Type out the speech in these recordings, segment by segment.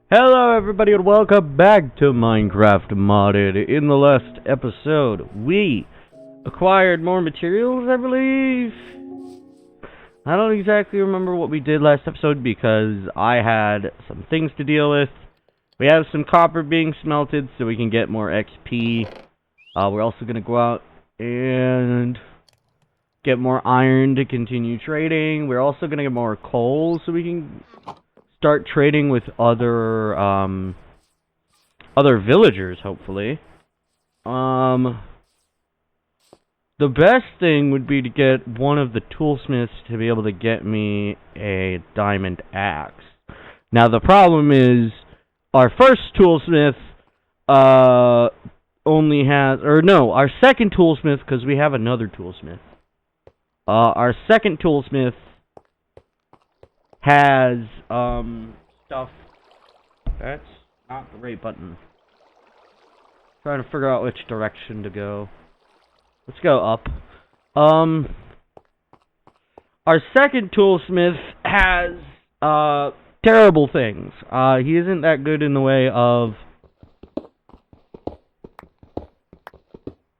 Hello everybody and welcome back to Minecraft Modded. In the last episode, we acquired more materials, I believe. I don't exactly remember what we did last episode because I had some things to deal with. We have some copper being smelted so we can get more XP. We're also going to go out and get more iron to continue trading. We're also going to get more coal so we can start trading with other villagers, hopefully. The best thing would be to get one of the toolsmiths to be able to get me a diamond axe. Now the problem is our first toolsmith only has, or no, our second toolsmith, because we have another toolsmith. Our second toolsmith has stuff. That's not the right button. Trying to figure out which direction to go. Let's go up. Our second toolsmith has terrible things. He isn't that good in the way of.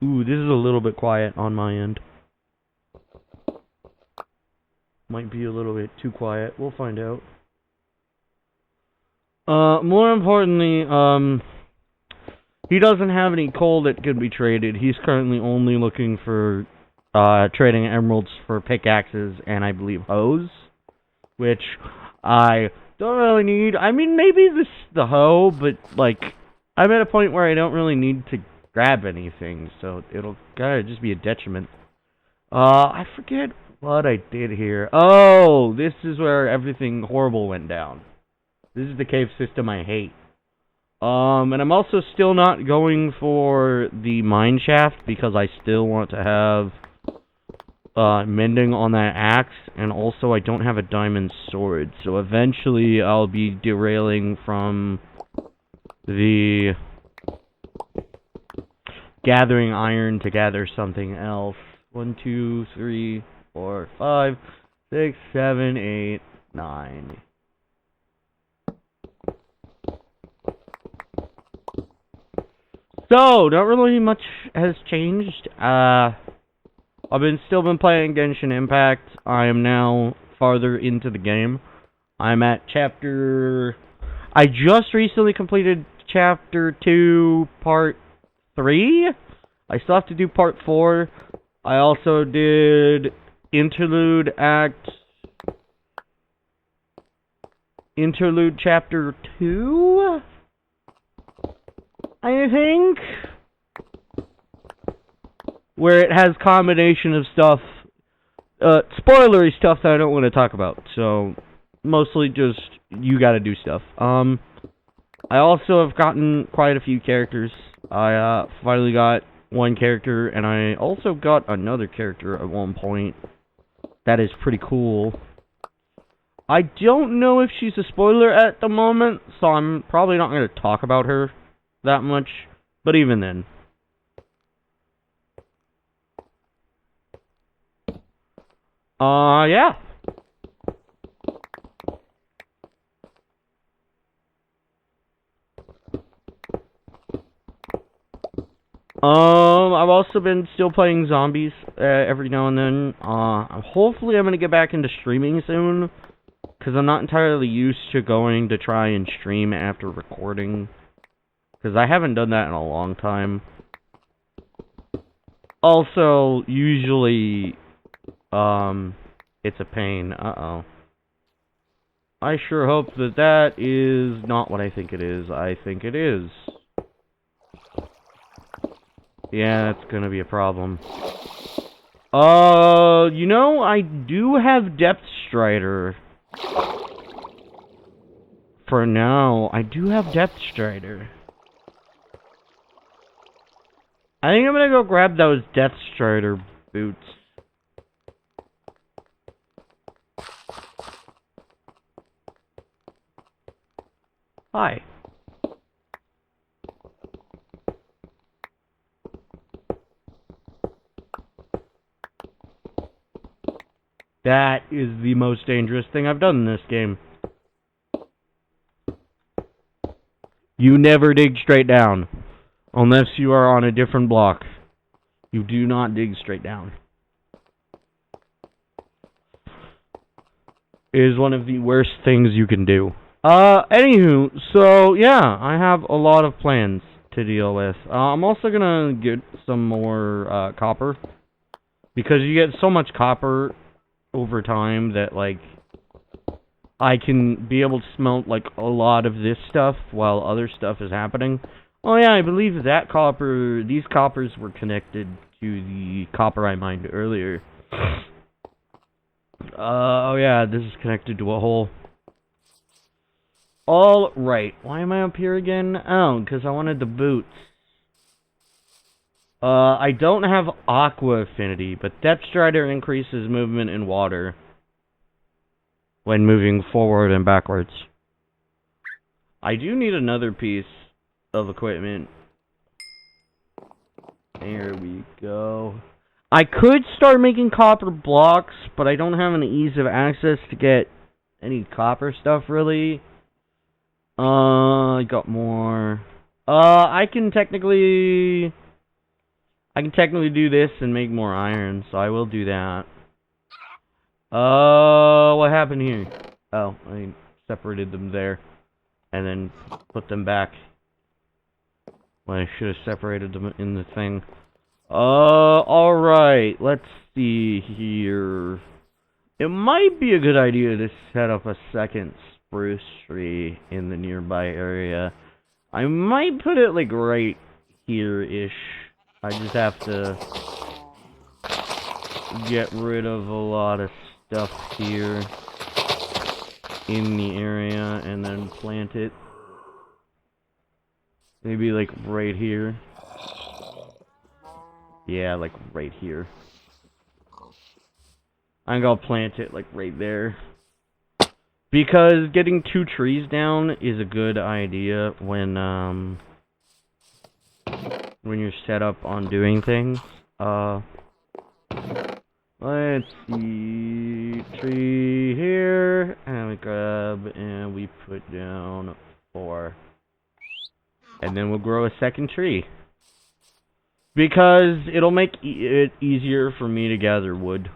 Ooh, this is a little bit quiet on my end. Might be a little bit too quiet. We'll find out. More importantly, he doesn't have any coal that could be traded. He's currently only looking for, trading emeralds for pickaxes and I believe hoes. Which I don't really need. I mean, maybe the hoe, but, like, I'm at a point where I don't really need to grab anything, so it'll gotta just be a detriment. I forget what I did here. Oh, this is where everything horrible went down. This is the cave system I hate. And I'm also still not going for the mine shaft because I still want to have mending on that axe, and also I don't have a diamond sword, so eventually I'll be derailing from the gathering iron to gather something else. 1, 2, 3, 4, 5, 6, 7, 8, 9. So, not really much has changed. I've still been playing Genshin Impact. I am now farther into the game. I'm at chapter. I just recently completed chapter 2, part 3. I still have to do part 4. I also did Interlude chapter 2. I think, where it has combination of stuff, spoilery stuff that I don't want to talk about, so mostly just you gotta do stuff. I also have gotten quite a few characters. I finally got one character, and I also got another character at one point. That is pretty cool. I don't know if she's a spoiler at the moment, so I'm probably not going to talk about her that much, but even then. Yeah. I've also been still playing zombies, every now and then. Hopefully I'm gonna get back into streaming soon, because I'm not entirely used to going to try and stream after recording. Because I haven't done that in a long time. Also, usually, it's a pain. Uh-oh. I sure hope that that is not what I think it is. I think it is. Yeah, that's gonna be a problem. You know, I do have Depth Strider. For now, I do have Depth Strider. I think I'm gonna go grab those Death Strider boots. Hi. That is the most dangerous thing I've done in this game. You never dig straight down. Unless you are on a different block. You do not dig straight down. It is one of the worst things you can do. Anywho, so yeah, I have a lot of plans to deal with. I'm also gonna get some more, copper. Because you get so much copper over time that, like, I can be able to smelt, like, a lot of this stuff while other stuff is happening. Oh yeah, I believe that copper, these coppers were connected to the copper I mined earlier. Oh yeah, this is connected to a hole. Alright, why am I up here again? Oh, because I wanted the boots. I don't have Aqua Affinity, but Depth Strider increases movement in water when moving forward and backwards. I do need another piece of equipment. There we go. I could start making copper blocks, but I don't have any ease of access to get any copper stuff, really. I got more. I can technically do this and make more iron, so I will do that. What happened here? Oh, I separated them there, and then put them back. Well, I should have separated them in the thing. Alright, let's see here. It might be a good idea to set up a second spruce tree in the nearby area. I might put it, like, right here-ish. I just have to get rid of a lot of stuff here in the area and then plant it. Maybe, like, right here. Yeah, like, right here. I'm gonna plant it, like, right there. Because getting 2 trees down is a good idea when you're set up on doing things. Let's see, tree here, and we grab, and we put down 4. And then we'll grow a second tree. Because it'll make it easier for me to gather wood,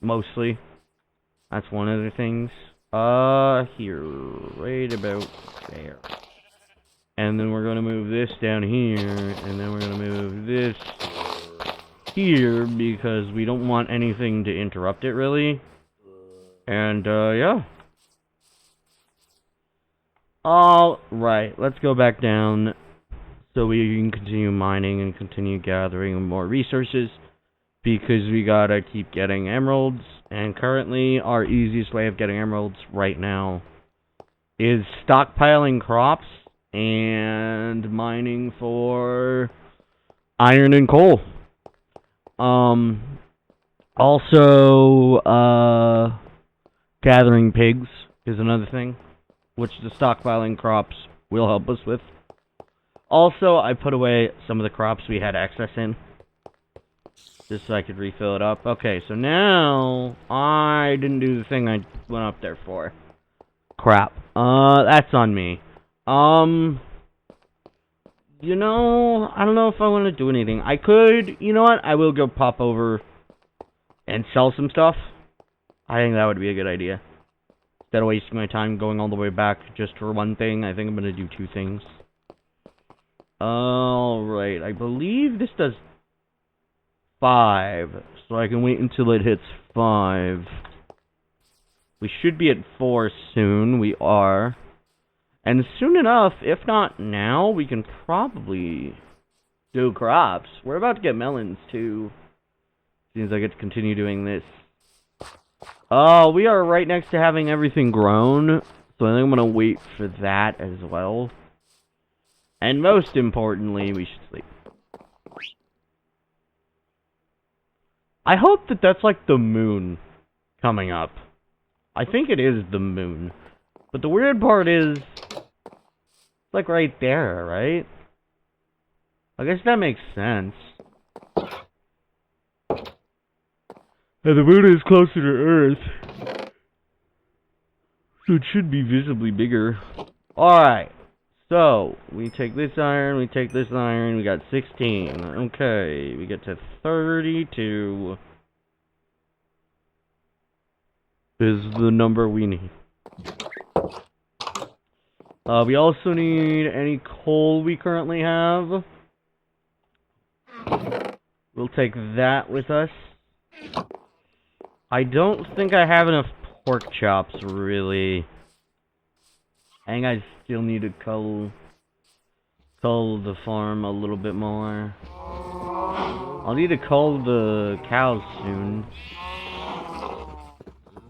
mostly. That's one of the things. Here, right about there. And then we're gonna move this down here, and then we're gonna move this here, because we don't want anything to interrupt it, really. And, yeah. Alright, let's go back down, so we can continue mining and continue gathering more resources, because we gotta keep getting emeralds, and currently, our easiest way of getting emeralds right now is stockpiling crops and mining for iron and coal. Also, gathering pigs is another thing, which the stockpiling crops will help us with. Also, I put away some of the crops we had excess in, just so I could refill it up. Okay, so now, I didn't do the thing I went up there for. Crap. That's on me. You know, I don't know if I want to do anything. I could, you know what, I will go pop over and sell some stuff. I think that would be a good idea. Instead of wasting my time going all the way back just for one thing, I think I'm going to do 2 things. Alright, I believe this does 5, so I can wait until it hits 5. We should be at 4 soon, we are. And soon enough, if not now, we can probably do crops. We're about to get melons, too. Seems I get to continue doing this. Oh, we are right next to having everything grown, so I think I'm gonna wait for that as well. And most importantly, we should sleep. I hope that that's like the moon coming up. I think it is the moon. But the weird part is, it's like right there, right? I guess that makes sense. Now the moon is closer to Earth, so it should be visibly bigger. Alright, So, we take this iron, we take this iron, we got 16. Okay, we get to 32. Is the number we need. We also need any coal we currently have. We'll take that with us. I don't think I have enough pork chops, really. I think I still need to cull the farm a little bit more. I'll need to cull the cows soon.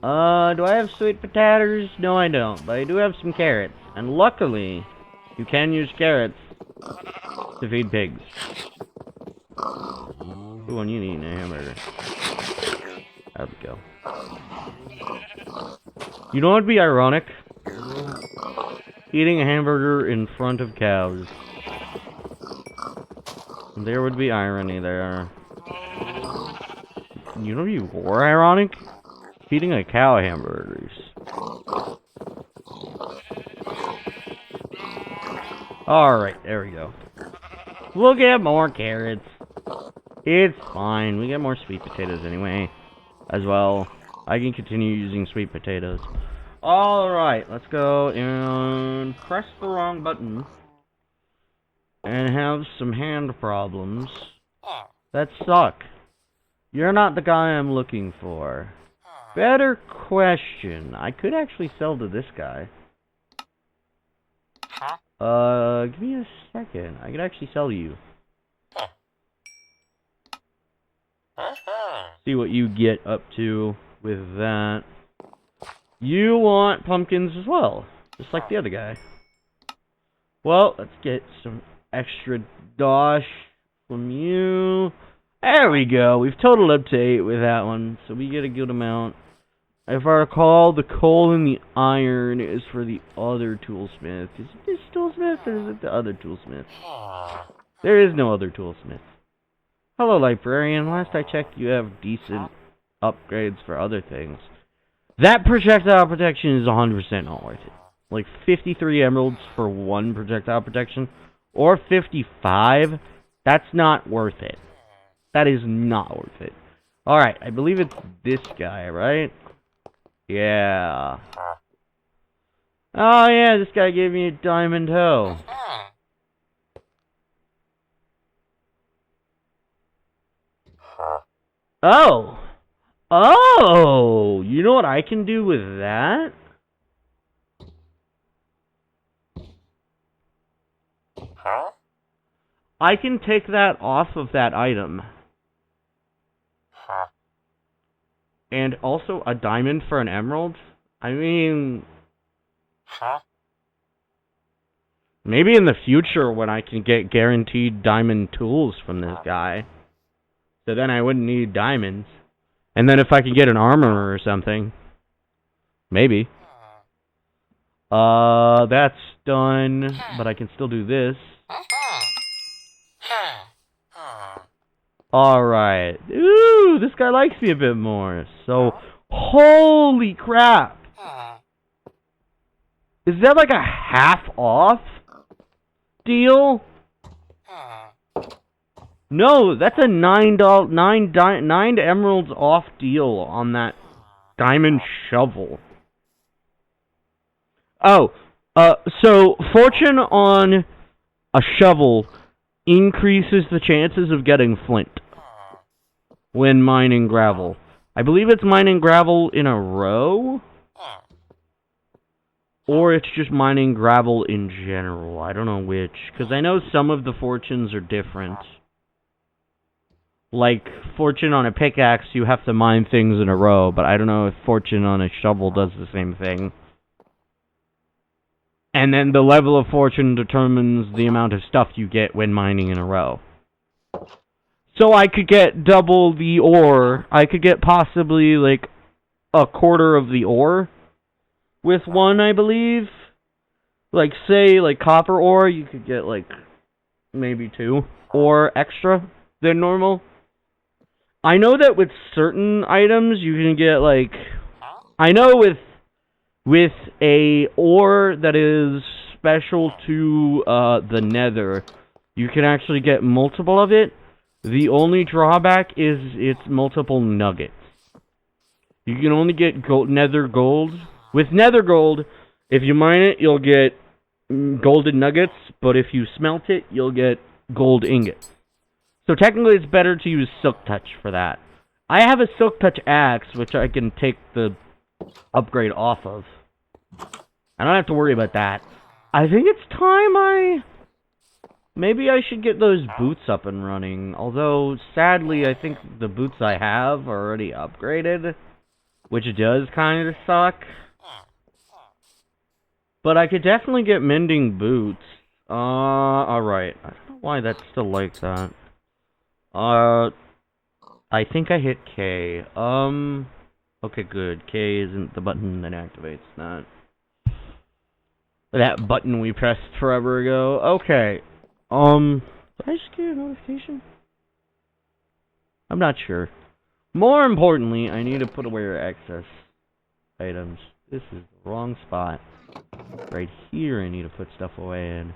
Do I have sweet potatoes? No, I don't, but I do have some carrots. And luckily, you can use carrots to feed pigs. Ooh, and you need a hamburger. There we go. You know what would be ironic? Eating a hamburger in front of cows. There would be irony there. You know what would be more ironic? Feeding a cow hamburgers. Alright, there we go. We'll get more carrots. It's fine. We get more sweet potatoes anyway. As well. I can continue using sweet potatoes. Alright, let's go and press the wrong button. And have some hand problems. That suck. You're not the guy I'm looking for. Better question. I could actually sell to this guy. Give me a second. I could actually sell you. See what you get up to with that. You want pumpkins as well, just like the other guy. Well, let's get some extra dosh from you. There we go. We've totaled up to 8 with that one, so we get a good amount. If I recall, the coal and the iron is for the other toolsmith. Is it this toolsmith or is it the other toolsmith? There is no other toolsmith. Hello, librarian. Last I checked, you have decent upgrades for other things. That projectile protection is 100% not worth it. Like 53 emeralds for 1 projectile protection, or 55. That's not worth it. That is not worth it. Alright, I believe it's this guy, right? Yeah. Oh yeah, this guy gave me a diamond hoe. Oh! Oh! You know what I can do with that? I can take that off of that item. And also a diamond for an emerald? I mean... maybe in the future when I can get guaranteed diamond tools from this guy. So then I wouldn't need diamonds. And then if I could get an armor or something. Maybe. That's done. But I can still do this. Alright. Ooh, this guy likes me a bit more. So, holy crap. Is that like a half off deal? No, that's a $9 9 emeralds off deal on that diamond shovel. Oh, so fortune on a shovel increases the chances of getting flint when mining gravel. I believe it's mining gravel in a row, or it's just mining gravel in general. I don't know which, because I know some of the fortunes are different. Like, fortune on a pickaxe, you have to mine things in a row, but I don't know if fortune on a shovel does the same thing. And then the level of fortune determines the amount of stuff you get when mining in a row. So I could get double the ore. I could get possibly, like, a quarter of the ore with one, I believe. Like, say, like, copper ore, you could get, like, maybe 2 ore extra than normal. I know that with certain items, you can get, like... I know with a ore that is special to the Nether. You can actually get multiple of it. The only drawback is it's multiple nuggets. You can only get Nether gold. With Nether gold, if you mine it, you'll get golden nuggets, but if you smelt it, you'll get gold ingots. So technically it's better to use Silk Touch for that. I have a Silk Touch axe, which I can take the upgrade off of. I don't have to worry about that. I think it's time maybe I should get those boots up and running. Although, sadly, I think the boots I have are already upgraded. Which does kind of suck. But I could definitely get mending boots. Alright. I don't know why that's still like that. I think I hit K. Okay, good. K isn't the button that activates that. That button we pressed forever ago. Okay. Did I just get a notification? I'm not sure. More importantly, I need to put away your excess items. This is the wrong spot. Right here I need to put stuff away in.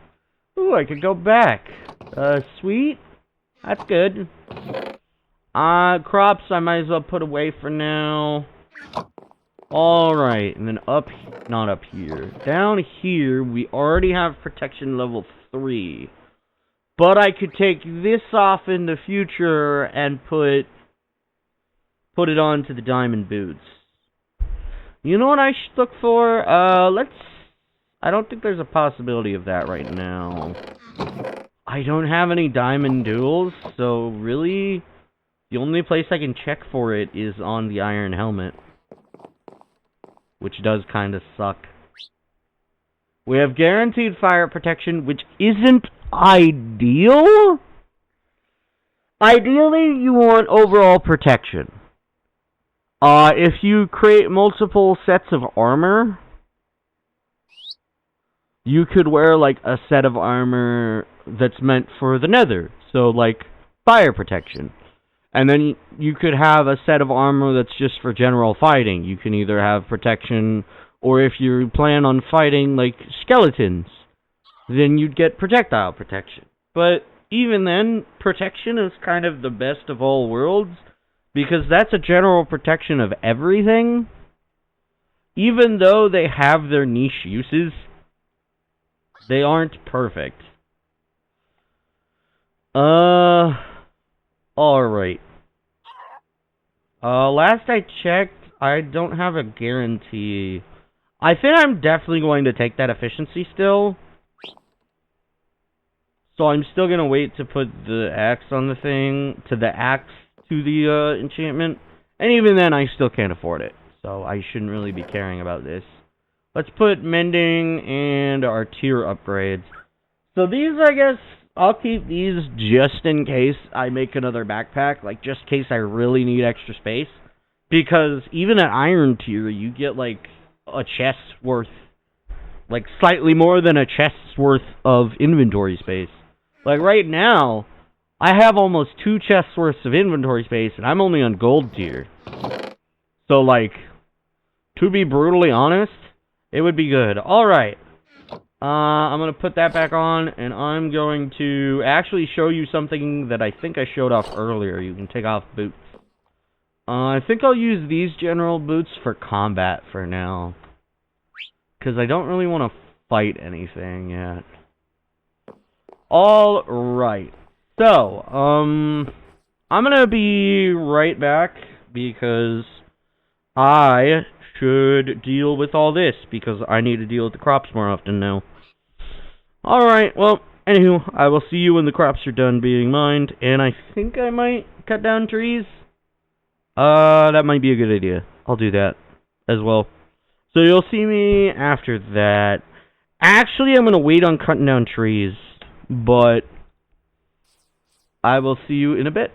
Ooh, I could go back. Sweet. That's good. Crops I might as well put away for now. Alright, and then not up here. Down here, we already have protection level 3. But I could take this off in the future and put it onto the diamond boots. You know what I should look for? I don't think there's a possibility of that right now. I don't have any diamond duels, so really, the only place I can check for it is on the iron helmet. Which does kind of suck. We have guaranteed fire protection, which isn't ideal. Ideally, you want overall protection. If you create multiple sets of armor, you could wear, like, a set of armor that's meant for the Nether. So, like, fire protection. And then you could have a set of armor that's just for general fighting. You can either have protection, or if you plan on fighting, like, skeletons, then you'd get projectile protection. But even then, protection is kind of the best of all worlds, because that's a general protection of everything. Even though they have their niche uses, they aren't perfect. Alright. Last I checked, I don't have a guarantee. I think I'm definitely going to take that efficiency still. So I'm still gonna wait to put the axe on the thing, to the enchantment. And even then, I still can't afford it. So I shouldn't really be caring about this. Let's put mending and our tier upgrades. So these, I guess, I'll keep these just in case I make another backpack. Like, just in case I really need extra space. Because even at iron tier, you get, like, a chest's worth. Like, slightly more than a chest's worth of inventory space. Like, right now, I have almost 2 chests worth of inventory space, and I'm only on gold tier. So, like, to be brutally honest, it would be good. Alright. I'm going to put that back on, and I'm going to actually show you something that I think I showed off earlier. You can take off boots. I think I'll use these general boots for combat for now. Because I don't really want to fight anything yet. Alright. So, I'm gonna be right back, because I should deal with all this, because I need to deal with the crops more often now. Alright, well, anywho, I will see you when the crops are done being mined, and I think I might cut down trees. That might be a good idea. I'll do that as well. So you'll see me after that. Actually, I'm gonna wait on cutting down trees, but I will see you in a bit.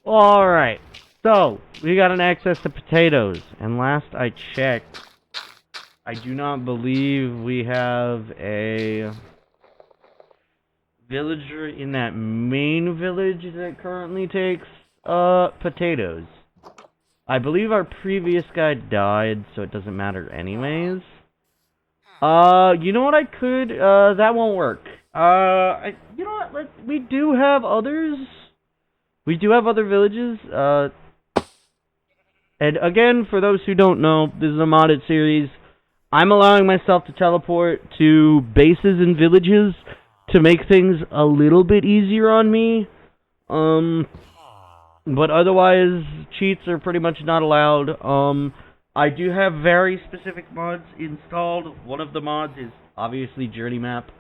Alright, so we got an access to potatoes, and last I checked, I do not believe we have a villager in that main village that currently takes potatoes. I believe our previous guy died, so it doesn't matter anyways. You know what I could, that won't work. You know what, we do have others. We do have other villages, and again, for those who don't know, this is a modded series. I'm allowing myself to teleport to bases and villages to make things a little bit easier on me. But otherwise, cheats are pretty much not allowed. I do have very specific mods installed. One of the mods is obviously Journey Map.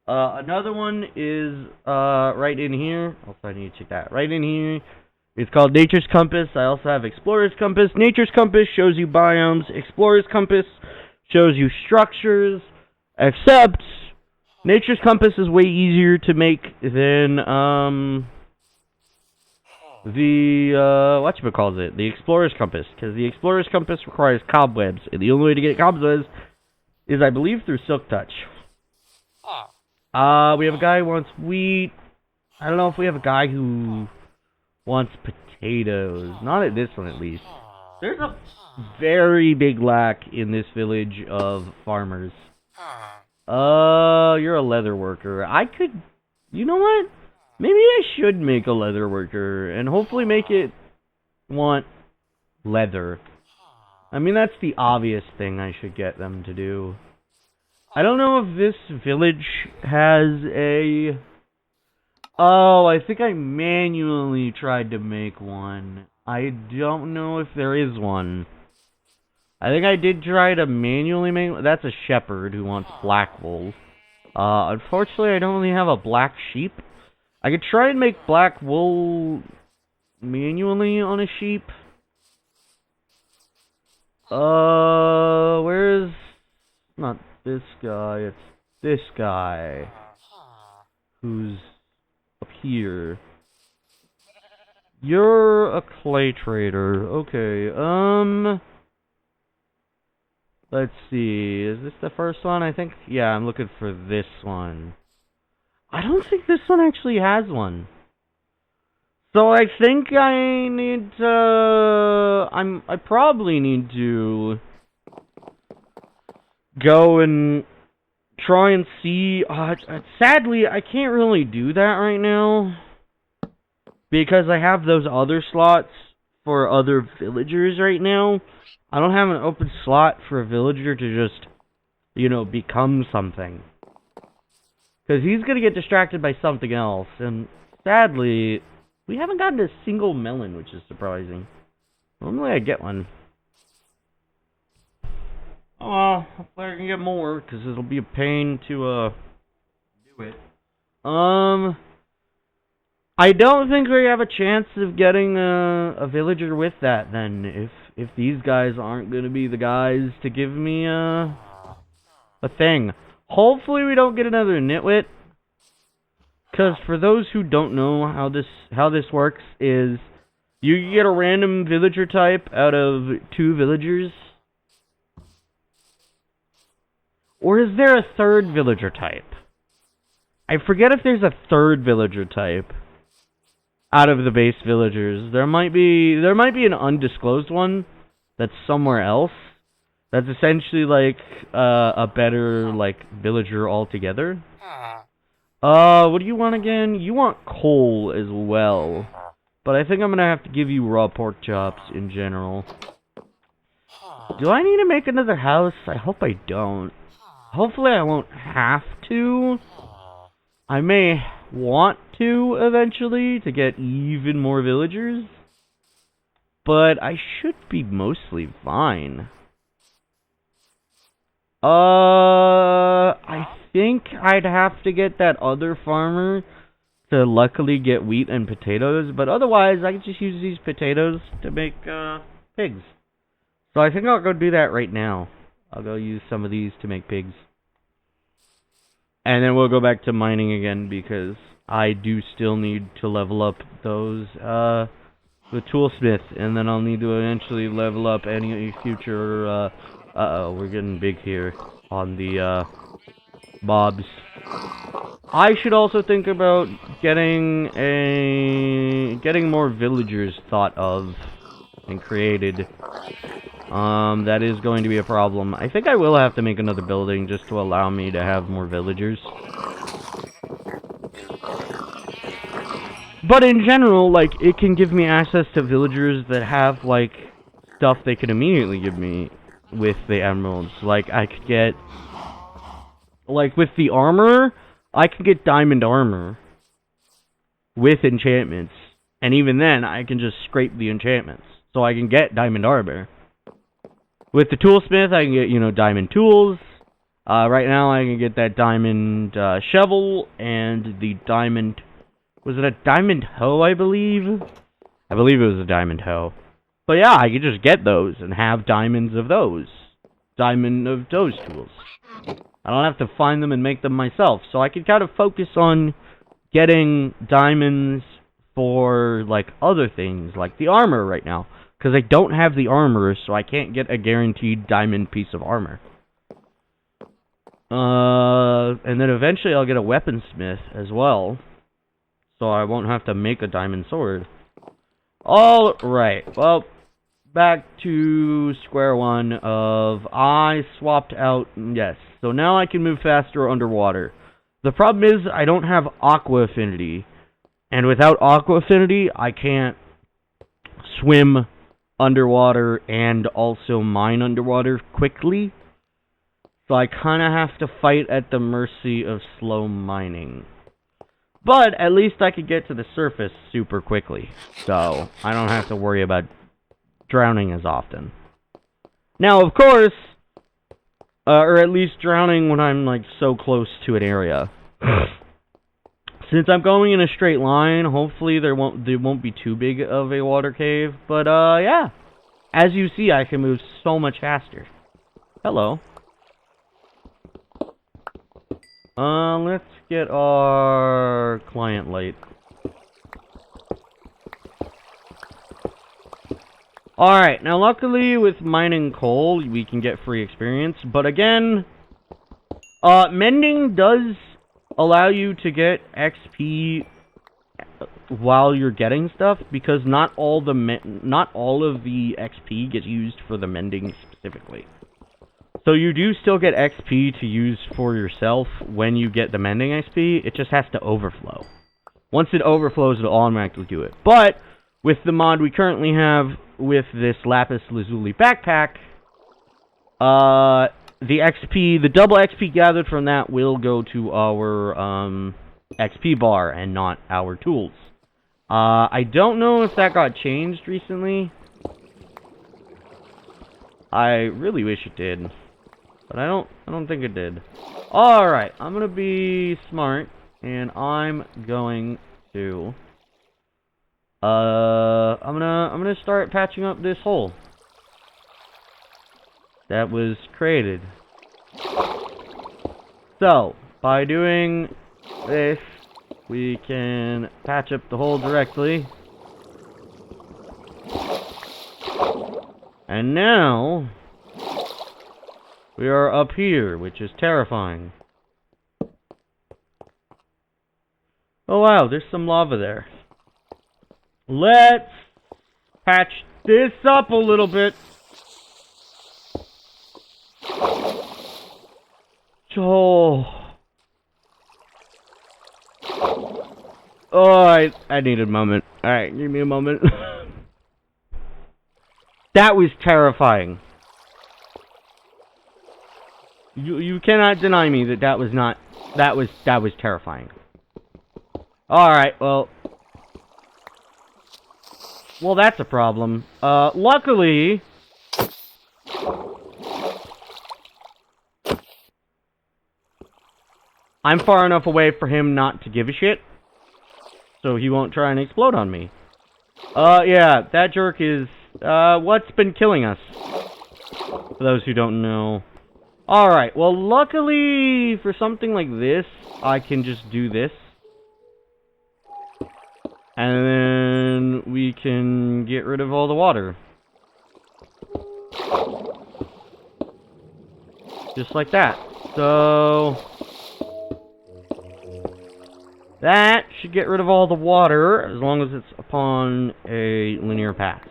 Another one is right in here. Also, I need to check that. Right in here. It's called Nature's Compass. I also have Explorer's Compass. Nature's Compass shows you biomes. Explorer's Compass shows you structures. Except, Nature's Compass is way easier to make than, the Explorer's Compass. Because the Explorer's Compass requires cobwebs. And the only way to get cobwebs is, I believe, through Silk Touch. We have a guy who wants wheat. I don't know if we have a guy who wants potatoes. Not at this one, at least. There's a very big lack in this village of farmers. You're a leather worker. I could... You know what? Maybe I should make a leather worker, and hopefully make it want leather. I mean, that's the obvious thing I should get them to do. I don't know if this village has a... Oh, I think I manually tried to make one. I don't know if there is one. I think I did try to manually make one. That's a shepherd who wants black wool. Unfortunately, I don't really have a black sheep. I could try and make black wool manually on a sheep. Where's... Not this guy, it's this guy. Who's up here. You're a clay trader. Okay, let's see. Is this the first one? I think... Yeah, I'm looking for this one. I don't think this one actually has one. So I think I need to... I probably need to go and try and see... sadly, I can't really do that right now. Because I have those other slots for other villagers right now. I don't have an open slot for a villager to just, you know, become something. Because he's going to get distracted by something else. And sadly, we haven't gotten a single melon, which is surprising. Normally I get one. Oh well, hopefully I can get more, because it'll be a pain to, do it. I don't think we have a chance of getting a villager with that, then, if these guys aren't going to be the guys to give me, a thing. Hopefully we don't get another nitwit. Because for those who don't know how this works is, you get a random villager type out of 2 villagers. Or is there a third villager type? I forget if there's a third villager type out of the base villagers. There might be an undisclosed one that's somewhere else. That's essentially like a better like villager altogether. What do you want again? You want coal as well. But I think I'm gonna have to give you raw pork chops in general. Do I need to make another house? I hope I don't. Hopefully I won't have to. I may want to eventually to get even more villagers. But I should be mostly fine. I think I'd have to get that other farmer to luckily get wheat and potatoes, but otherwise I can just use these potatoes to make pigs. So I think I'll go do that right now. I'll go use some of these to make pigs. And then we'll go back to mining again because I do still need to level up those the toolsmith, and then I'll need to eventually level up any future uh-oh, we're getting big here on the mobs. I should also think about getting more villagers thought of. and created, that is going to be a problem. I think I will have to make another building just to allow me to have more villagers. But in general, like, it can give me access to villagers that have, like, stuff they can immediately give me with the emeralds. Like, I could get... Like, with the armor, I can get diamond armor with enchantments. And even then, I can just scrape the enchantments. So I can get diamond armor. With the toolsmith, I can get, you know, diamond tools. Right now, I can get that diamond shovel and the diamond... Was it a diamond hoe, I believe? I believe it was a diamond hoe. But yeah, I could just get those and have diamonds of those. Diamond of those tools. I don't have to find them and make them myself. So I can kind of focus on getting diamonds for, like, other things, like the armor right now. Because I don't have the armor, so I can't get a guaranteed diamond piece of armor. And then eventually I'll get a weaponsmith as well. So I won't have to make a diamond sword. Alright, well, back to square one of I swapped out, yes. So now I can move faster underwater. The problem is I don't have aqua affinity. And without aqua affinity, I can't swim underwater and also mine underwater quickly. So I kind of have to fight at the mercy of slow mining. But at least I could get to the surface super quickly. So I don't have to worry about drowning as often. Now, of course, or at least drowning when I'm like so close to an area. Since I'm going in a straight line, hopefully there won't be too big of a water cave. But yeah. As you see, I can move so much faster. Hello. Let's get our client light. Alright, now luckily with mining coal, we can get free experience, but again, mending does allow you to get XP while you're getting stuff, because not all of the XP gets used for the mending specifically. So you do still get XP to use for yourself when you get the mending XP, it just has to overflow. Once it overflows, it'll automatically do it. But, with the mod we currently have with this Lapis Lazuli backpack, the double XP gathered from that will go to our, XP bar and not our tools. I don't know if that got changed recently. I really wish it did. But I don't think it did. Alright, I'm gonna be smart, and I'm going to, I'm gonna start patching up this hole that was created. So, by doing this, we can patch up the hole directly. And now we are up here, which is terrifying. Oh wow, there's some lava there. Let's patch this up a little bit. Oh, I need a moment. Alright, give me a moment. That was terrifying. You cannot deny me that was terrifying. Alright, well, that's a problem. Luckily, I'm far enough away for him not to give a shit, so he won't try and explode on me. Yeah, that jerk is, what's been killing us, for those who don't know. Alright, well, luckily, for something like this, I can just do this. And then we can get rid of all the water. Just like that. So that should get rid of all the water, as long as it's upon a linear path.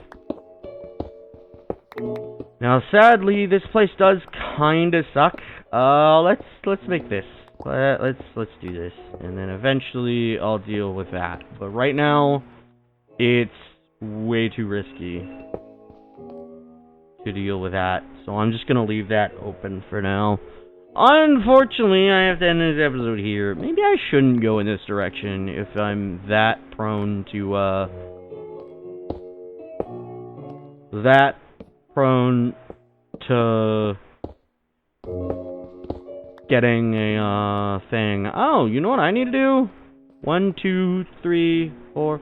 Now, sadly, this place does kinda suck. Let's make this. Let's do this, and then eventually I'll deal with that. But right now, it's way too risky to deal with that, so I'm just gonna leave that open for now. Unfortunately, I have to end this episode here. Maybe I shouldn't go in this direction if I'm that prone to, getting a, thing. Oh, you know what I need to do? 1, 2, 3, 4,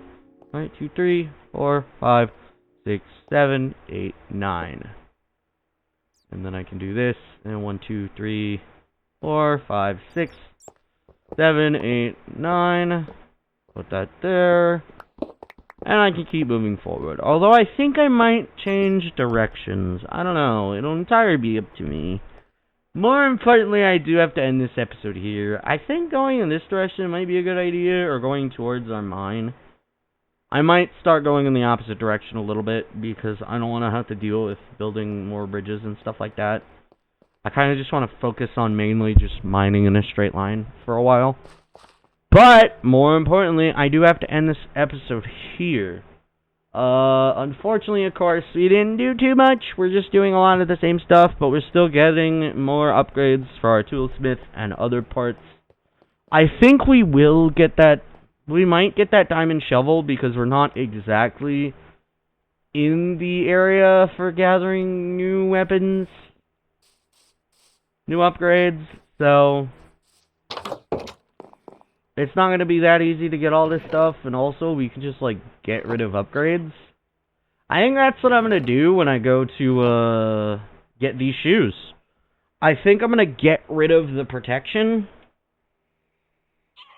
1, 2, 3, 4, 5, 6, 7, 8, 9. And then I can do this, and 1, 2, 3, 4, 5, 6, 7, 8, 9. Put that there. And I can keep moving forward. Although I think I might change directions. I don't know. It'll entirely be up to me. More importantly, I do have to end this episode here. I think going in this direction might be a good idea, or going towards our mine. I might start going in the opposite direction a little bit, because I don't want to have to deal with building more bridges and stuff like that. I kind of just want to focus on mainly just mining in a straight line for a while. But, more importantly, I do have to end this episode here. Unfortunately, of course, we didn't do too much. We're just doing a lot of the same stuff, but we're still getting more upgrades for our toolsmith and other parts. I think we will get that. We might get that diamond shovel because we're not exactly in the area for gathering new weapons, new upgrades, so it's not going to be that easy to get all this stuff, and also we can just, like, get rid of upgrades. I think that's what I'm going to do when I go to, get these shoes. I think I'm going to get rid of the protection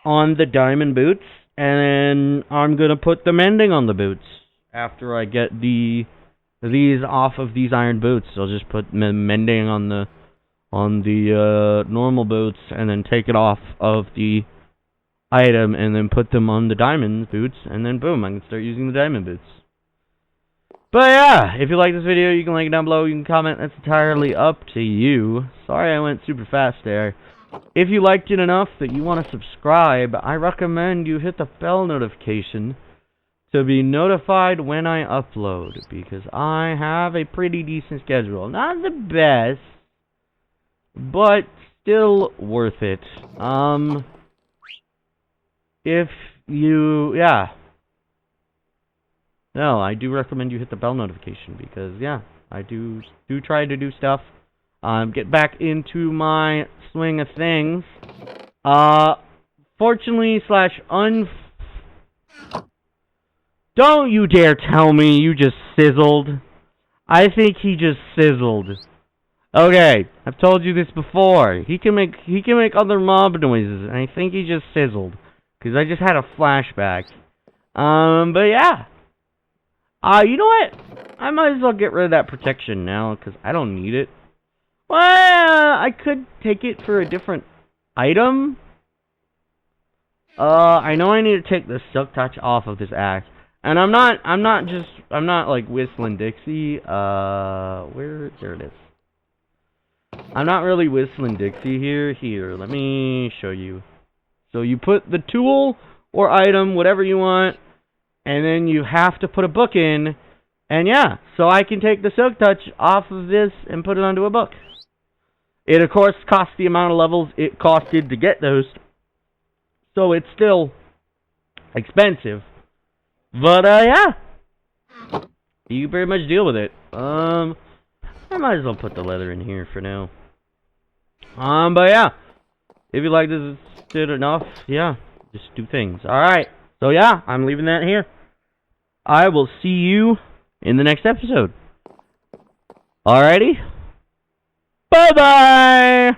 on the diamond boots, and then I'm going to put the mending on the boots after I get these off of these iron boots. I'll just put mending on the normal boots, and then take it off of the item, and then put them on the diamond boots, and then boom, I can start using the diamond boots. But yeah, if you like this video, you can like it down below, you can comment, that's entirely up to you. Sorry I went super fast there. If you liked it enough that you want to subscribe, I recommend you hit the bell notification to be notified when I upload, because I have a pretty decent schedule. Not the best, but still worth it. If you, yeah. No, I do recommend you hit the bell notification because, yeah, I do try to do stuff. Get back into my swing of things. Fortunately / Don't you dare tell me you just sizzled. I think he just sizzled. Okay, I've told you this before. He can make other mob noises, and I think he just sizzled. Because I just had a flashback. But yeah. You know what? I might as well get rid of that protection now, because I don't need it. Well, I could take it for a different item. I know I need to take the silk touch off of this axe. And I'm not like whistling Dixie. There it is. I'm not really whistling Dixie here. Here, let me show you. So you put the tool or item, whatever you want, and then you have to put a book in, and yeah, so I can take the silk touch off of this and put it onto a book. It, of course, costs the amount of levels it costed to get those, so it's still expensive. But, yeah, you pretty much deal with it. I might as well put the leather in here for now. But yeah, if you like this did enough, yeah, just do things. Alright, so yeah, I'm leaving that here. I will see you in the next episode. Alrighty, bye-bye!